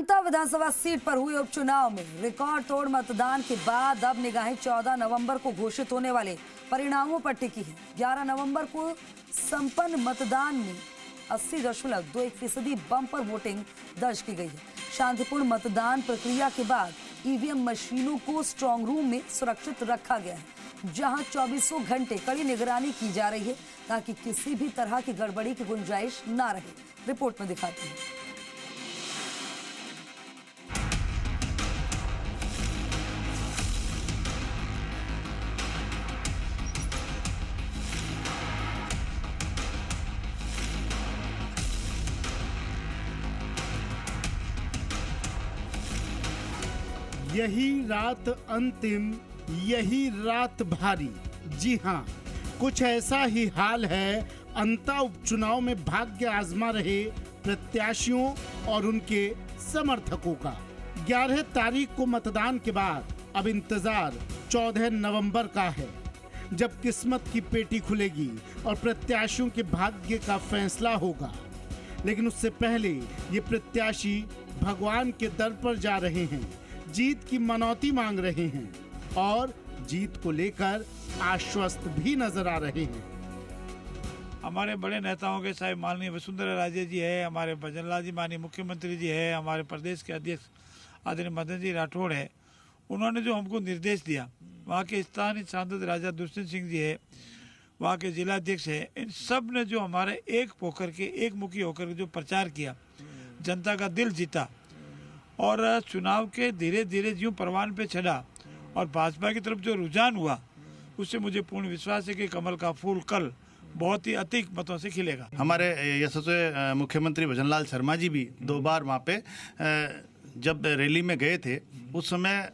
जनता विधानसभा seat पर हुए उपचुनाव में रिकॉर्ड तोड़ मतदान के बाद अब निगाहें 14 नवंबर को घोषित होने वाले परिणामों पर टिकी है। 11 नवंबर को संपन्न मतदान में 80.21% बम्पर वोटिंग दर्ज की गई है। शांतिपूर्ण मतदान प्रक्रिया के बाद ईवीएम मशीनों को स्ट्रांग रूम में सुरक्षित रखा गया है, जहां 24 घंटे कड़ी निगरानी की जा रही है ताकि किसी भी तरह की गड़बड़ी की गुंजाइश न रहे। रिपोर्ट में दिखाते हैं। यही रात अंतिम, यही रात भारी। जी हाँ, कुछ ऐसा ही हाल है अंता उपचुनाव में भाग्य आजमा रहे प्रत्याशियों और उनके समर्थकों का। 11 तारीख को मतदान के बाद अब इंतजार 14 नवंबर का है, जब किस्मत की पेटी खुलेगी और प्रत्याशियों के भाग्य का फैसला होगा। लेकिन उससे पहले ये प्रत्याशी भगवान के दर पर जा रहे हैं, जीत की मनौती मांग रहे हैं और जीत को लेकर आश्वस्त भी नजर आ रहे हैं। हमारे बड़े नेताओं के साथ माननीय वसुंधरा राजे जी है, हमारे भजन लाल जी माननीय मुख्यमंत्री जी है, हमारे प्रदेश के अध्यक्ष आदरणीय मदन जी राठौड़ है। उन्होंने जो हमको निर्देश दिया, वहाँ के स्थानीय सांसद राजा दुष्यंत सिंह जी है, वहाँ के जिलाध्यक्ष है, इन सब ने जो हमारे एक होकर के एक मुखी होकर जो प्रचार किया, जनता का दिल जीता और चुनाव के धीरे धीरे ज्यों परवान पे चढ़ा और भाजपा की तरफ जो रुझान हुआ, उससे मुझे पूर्ण विश्वास है कि कमल का फूल कल बहुत ही अधिक मतों से खिलेगा। हमारे यशस्वी मुख्यमंत्री भजनलाल शर्मा जी भी 2 बार वहाँ पे जब रैली में गए थे, उस समय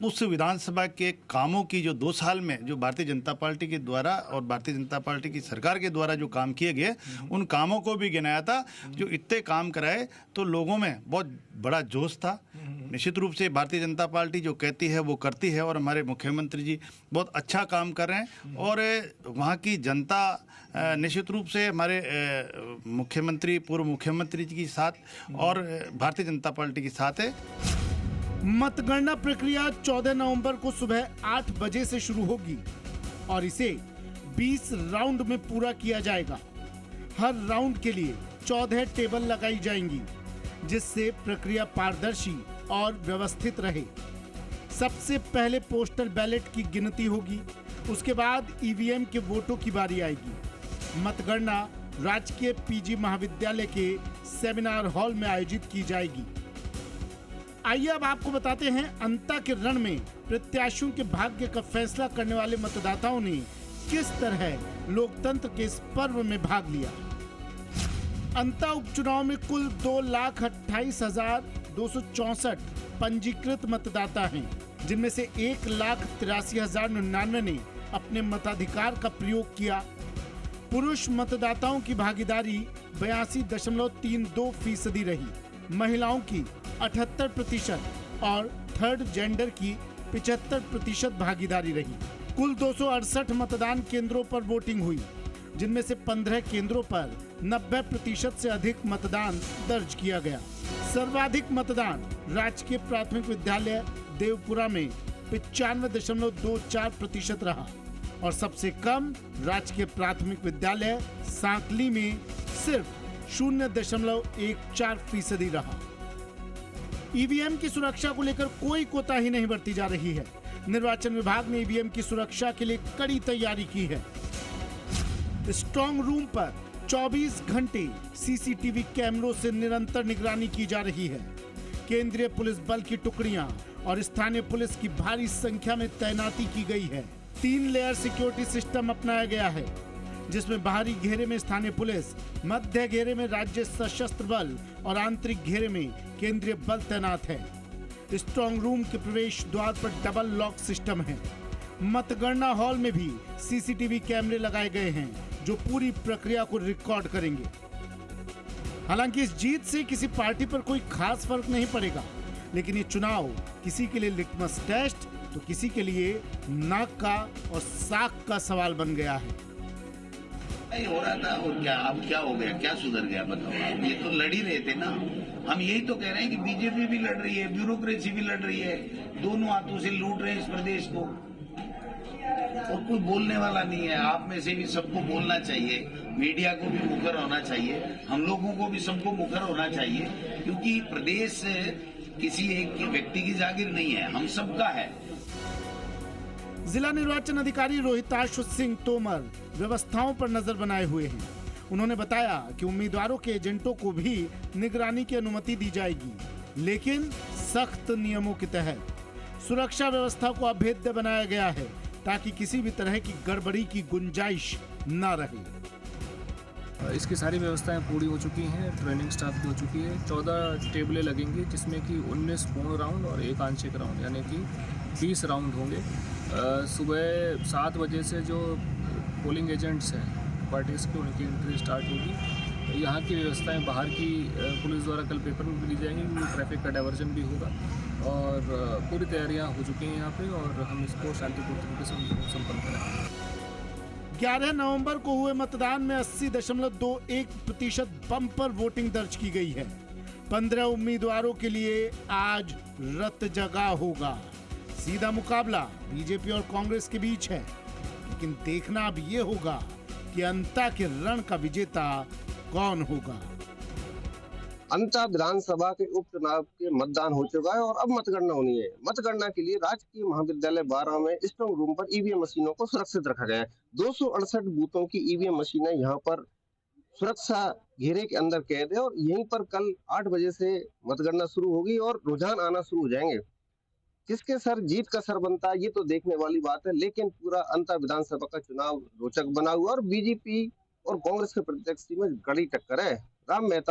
उस विधानसभा के कामों की जो 2 साल में जो भारतीय जनता पार्टी के द्वारा और भारतीय जनता पार्टी की सरकार के द्वारा जो काम किए गए, उन कामों को भी गिनाया था। जो इतने काम कराए तो लोगों में बहुत बड़ा जोश था। निश्चित रूप से भारतीय जनता पार्टी जो कहती है वो करती है और हमारे मुख्यमंत्री जी बहुत अच्छा काम कर रहे हैं और वहाँ की जनता निश्चित रूप से हमारे मुख्यमंत्री, पूर्व मुख्यमंत्री जी के साथ और भारतीय जनता पार्टी के साथ है। मतगणना प्रक्रिया 14 नवंबर को सुबह 8 बजे से शुरू होगी और इसे 20 राउंड में पूरा किया जाएगा। हर राउंड के लिए 14 टेबल लगाई जाएंगी, जिससे प्रक्रिया पारदर्शी और व्यवस्थित रहे। सबसे पहले पोस्टल बैलेट की गिनती होगी, उसके बाद ईवीएम के वोटों की बारी आएगी। मतगणना राजकीय पीजी महाविद्यालय के सेमिनार हॉल में आयोजित की जाएगी। आइए अब आपको बताते हैं अंता के रण में प्रत्याशियों के भाग्य का फैसला करने वाले मतदाताओं ने किस तरह लोकतंत्र के इस पर्व में भाग लिया। अंता उपचुनाव में कुल 2,28,264 पंजीकृत मतदाता हैं, जिनमें से 1,83,099 ने अपने मताधिकार का प्रयोग किया। पुरुष मतदाताओं की भागीदारी 82.32% रही, महिलाओं की 78% और थर्ड जेंडर की 75% भागीदारी रही। कुल 268 मतदान केंद्रों पर वोटिंग हुई, जिनमें से 15 केंद्रों पर 90% से अधिक मतदान दर्ज किया गया। सर्वाधिक मतदान राजकीय प्राथमिक विद्यालय देवपुरा में 95.24% रहा और सबसे कम राजकीय प्राथमिक विद्यालय सांकली में सिर्फ 0.14% रहा। ईवीएम की सुरक्षा को लेकर कोई कोताही नहीं बरती जा रही है। निर्वाचन विभाग ने ईवीएम की सुरक्षा के लिए कड़ी तैयारी की है। स्ट्रांग रूम पर 24 घंटे सीसीटीवी कैमरों से निरंतर निगरानी की जा रही है। केंद्रीय पुलिस बल की टुकड़ियां और स्थानीय पुलिस की भारी संख्या में तैनाती की गई है। 3 लेयर सिक्योरिटी सिस्टम अपनाया गया है, जिसमें बाहरी घेरे में स्थानीय पुलिस, मध्य घेरे में राज्य सशस्त्र बल और आंतरिक घेरे में केंद्रीय बल तैनात है। स्ट्रांग रूम के प्रवेश द्वार पर डबल लॉक सिस्टम है। मतगणना हॉल में भी सीसीटीवी कैमरे लगाए गए हैं, जो पूरी प्रक्रिया को रिकॉर्ड करेंगे। हालांकि इस जीत से किसी पार्टी पर कोई खास फर्क नहीं पड़ेगा, लेकिन ये चुनाव किसी के लिए लिटमस टेस्ट तो किसी के लिए नाक का और साख का सवाल बन गया है। नहीं हो रहा था और क्या, अब क्या हो गया, क्या सुधर गया बताओ आप? ये तो लड़ ही रहे थे ना। हम यही तो कह रहे हैं कि बीजेपी भी लड़ रही है, ब्यूरोक्रेसी भी लड़ रही है, दोनों हाथों से लूट रहे हैं इस प्रदेश को, और कोई बोलने वाला नहीं है। आप में से भी सबको बोलना चाहिए, मीडिया को भी मुखर होना चाहिए, हम लोगों को भी सबको मुखर होना चाहिए, क्योंकि प्रदेश किसी एक व्यक्ति की जागीर नहीं है, हम सबका है। जिला निर्वाचन अधिकारी रोहिताश सिंह तोमर व्यवस्थाओं पर नजर बनाए हुए हैं। उन्होंने बताया कि उम्मीदवारों के एजेंटों को भी निगरानी की अनुमति दी जाएगी, लेकिन सख्त नियमों के तहत। सुरक्षा व्यवस्था को अभेद्य बनाया गया है ताकि किसी भी तरह की गड़बड़ी की गुंजाइश न रहे। इसकी सारी व्यवस्थाएं पूरी हो चुकी हैं, ट्रेनिंग स्टाफ हो चुकी है। 14 टेबलें लगेंगी, जिसमें कि 19 पूर्ण राउंड और 1 आंशिक राउंड, यानी कि 20 राउंड होंगे। सुबह 7 बजे से जो पोलिंग एजेंट्स हैं पार्टीज के, उनकी एंट्री स्टार्ट होगी। यहाँ की व्यवस्थाएं बाहर की पुलिस द्वारा कल पेपर में भी दी जाएंगी, क्योंकि ट्रैफिक का डाइवर्जन भी होगा, और पूरी तैयारियाँ हो चुकी हैं यहाँ पे, और हम इसको शांतिपूर्ण तरीके से संपन्न करेंगे। 11 नवंबर को हुए मतदान में 80.21% बम्पर वोटिंग दर्ज की गई है। 15 उम्मीदवारों के लिए आज रत जगा होगा। सीधा मुकाबला बीजेपी और कांग्रेस के बीच है, लेकिन देखना अब ये होगा कि अंता के रण का विजेता कौन होगा। अंता विधानसभा के उपचुनाव के मतदान हो चुका है और अब मतगणना होनी है। मतगणना के लिए राजकीय महाविद्यालय 12 में स्ट्रांग रूम पर ईवीएम मशीनों को सुरक्षित रखा गया है। 268 बूथों की ईवीएम मशीनें यहाँ पर सुरक्षा घेरे के अंदर कैद है, और यहीं पर कल 8 बजे से मतगणना शुरू होगी और रुझान आना शुरू हो जाएंगे। किसके सर जीत का सर बनता है, ये तो देखने वाली बात है, लेकिन पूरा अंता विधानसभा का चुनाव रोचक बना हुआ और बीजेपी और कांग्रेस के प्रत्याशी में कड़ी टक्कर है। राम मेहता।